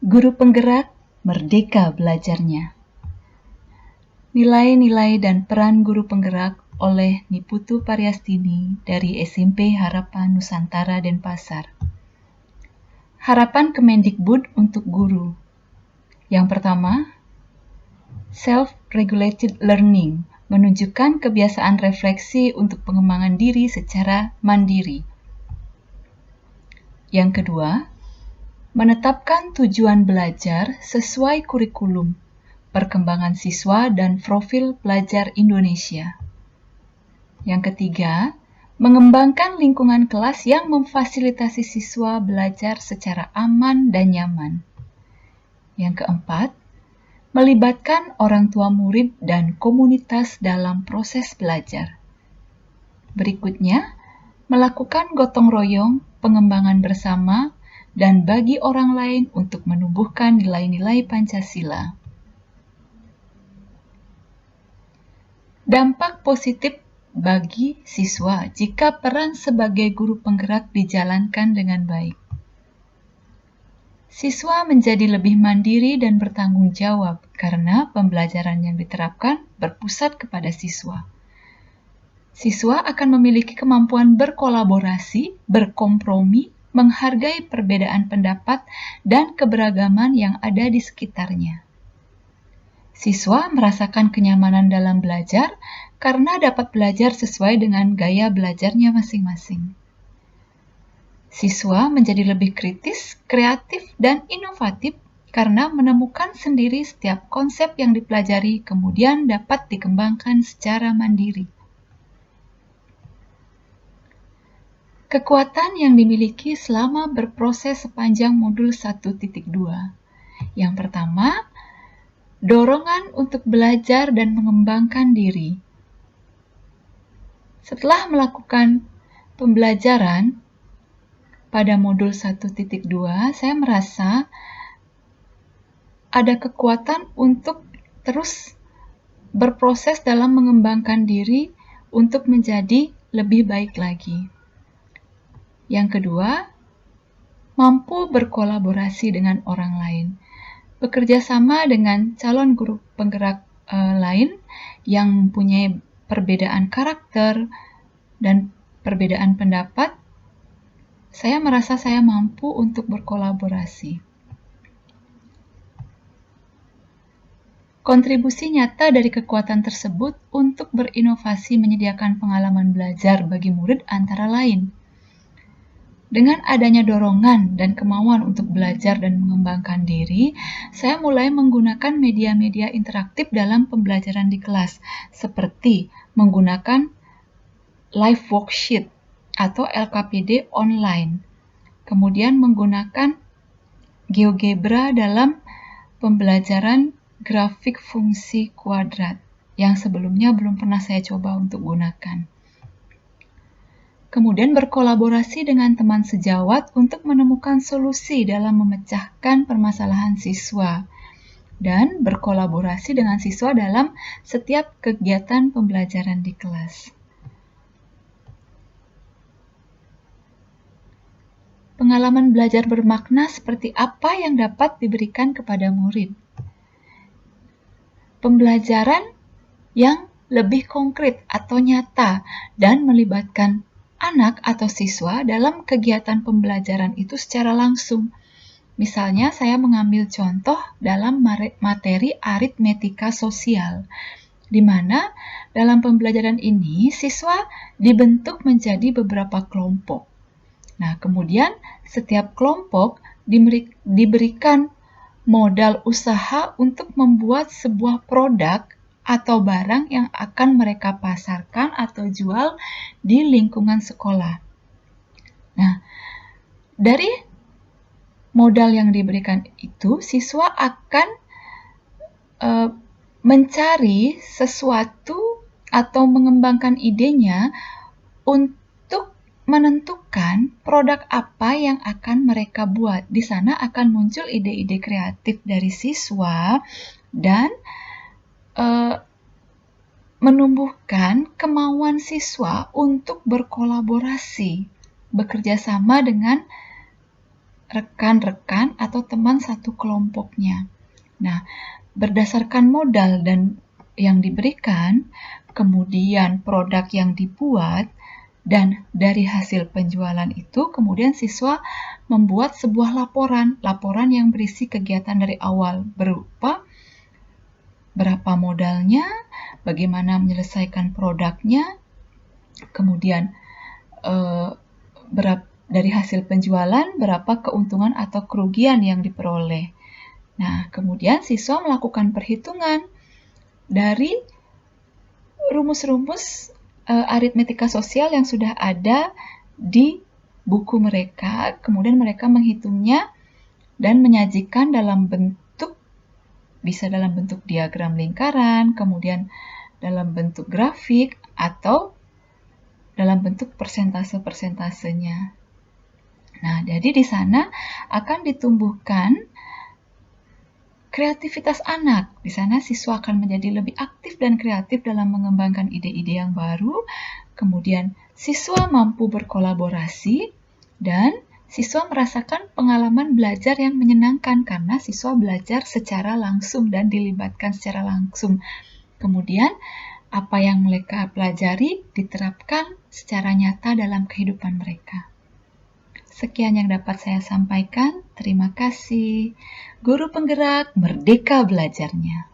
Guru penggerak merdeka belajarnya. Nilai-nilai dan peran guru penggerak oleh Niputu Pariastini dari SMP Harapan Nusantara Denpasar. Harapan Kemendikbud untuk guru. Yang pertama, self-regulated learning, menunjukkan kebiasaan refleksi untuk pengembangan diri secara mandiri. Yang kedua, menetapkan tujuan belajar sesuai kurikulum, perkembangan siswa dan profil pelajar Indonesia. Yang ketiga, mengembangkan lingkungan kelas yang memfasilitasi siswa belajar secara aman dan nyaman. Yang keempat, melibatkan orang tua murid dan komunitas dalam proses belajar. Berikutnya, melakukan gotong royong, pengembangan bersama, dan bagi orang lain untuk menumbuhkan nilai-nilai Pancasila. Dampak positif bagi siswa jika peran sebagai guru penggerak dijalankan dengan baik. Siswa menjadi lebih mandiri dan bertanggung jawab karena pembelajaran yang diterapkan berpusat kepada siswa. Siswa akan memiliki kemampuan berkolaborasi, berkompromi, menghargai perbedaan pendapat dan keberagaman yang ada di sekitarnya. Siswa merasakan kenyamanan dalam belajar karena dapat belajar sesuai dengan gaya belajarnya masing-masing. Siswa menjadi lebih kritis, kreatif, dan inovatif karena menemukan sendiri setiap konsep yang dipelajari kemudian dapat dikembangkan secara mandiri. Kekuatan yang dimiliki selama berproses sepanjang modul 1.2. Yang pertama, dorongan untuk belajar dan mengembangkan diri. Setelah melakukan pembelajaran pada modul 1.2, saya merasa ada kekuatan untuk terus berproses dalam mengembangkan diri untuk menjadi lebih baik lagi. Yang kedua, mampu berkolaborasi dengan orang lain. Bekerja sama dengan calon guru penggerak lain yang mempunyai perbedaan karakter dan perbedaan pendapat, saya merasa saya mampu untuk berkolaborasi. Kontribusi nyata dari kekuatan tersebut untuk berinovasi menyediakan pengalaman belajar bagi murid antara lain. Dengan adanya dorongan dan kemauan untuk belajar dan mengembangkan diri, saya mulai menggunakan media-media interaktif dalam pembelajaran di kelas, seperti menggunakan live worksheet atau LKPD online, kemudian menggunakan GeoGebra dalam pembelajaran grafik fungsi kuadrat, yang sebelumnya belum pernah saya coba untuk gunakan. Kemudian berkolaborasi dengan teman sejawat untuk menemukan solusi dalam memecahkan permasalahan siswa dan berkolaborasi dengan siswa dalam setiap kegiatan pembelajaran di kelas. Pengalaman belajar bermakna seperti apa yang dapat diberikan kepada murid? Pembelajaran yang lebih konkret atau nyata dan melibatkan anak atau siswa dalam kegiatan pembelajaran itu secara langsung. Misalnya, saya mengambil contoh dalam materi aritmetika sosial, di mana dalam pembelajaran ini siswa dibentuk menjadi beberapa kelompok. Nah, kemudian setiap kelompok diberikan modal usaha untuk membuat sebuah produk atau barang yang akan mereka pasarkan atau jual di lingkungan sekolah. Nah, dari modal yang diberikan itu, siswa akan mencari sesuatu atau mengembangkan idenya untuk menentukan produk apa yang akan mereka buat. Di sana akan muncul ide-ide kreatif dari siswa dan menumbuhkan kemauan siswa untuk berkolaborasi, bekerja sama dengan rekan-rekan atau teman satu kelompoknya. Nah, berdasarkan modal dan yang diberikan, kemudian produk yang dibuat, dan dari hasil penjualan itu, kemudian siswa membuat sebuah laporan yang berisi kegiatan dari awal, berupa berapa modalnya, bagaimana menyelesaikan produknya, kemudian dari hasil penjualan, berapa keuntungan atau kerugian yang diperoleh. Nah, kemudian siswa melakukan perhitungan dari rumus-rumus aritmetika sosial yang sudah ada di buku mereka, kemudian mereka menghitungnya dan menyajikan dalam bentuk, bisa dalam bentuk diagram lingkaran, kemudian dalam bentuk grafik, atau dalam bentuk persentase-persentasenya. Nah, jadi di sana akan ditumbuhkan kreativitas anak. Di sana siswa akan menjadi lebih aktif dan kreatif dalam mengembangkan ide-ide yang baru. Kemudian siswa mampu berkolaborasi dan siswa merasakan pengalaman belajar yang menyenangkan karena siswa belajar secara langsung dan dilibatkan secara langsung. Kemudian apa yang mereka pelajari diterapkan secara nyata dalam kehidupan mereka. Sekian yang dapat saya sampaikan. Terima kasih. Guru penggerak merdeka belajarnya.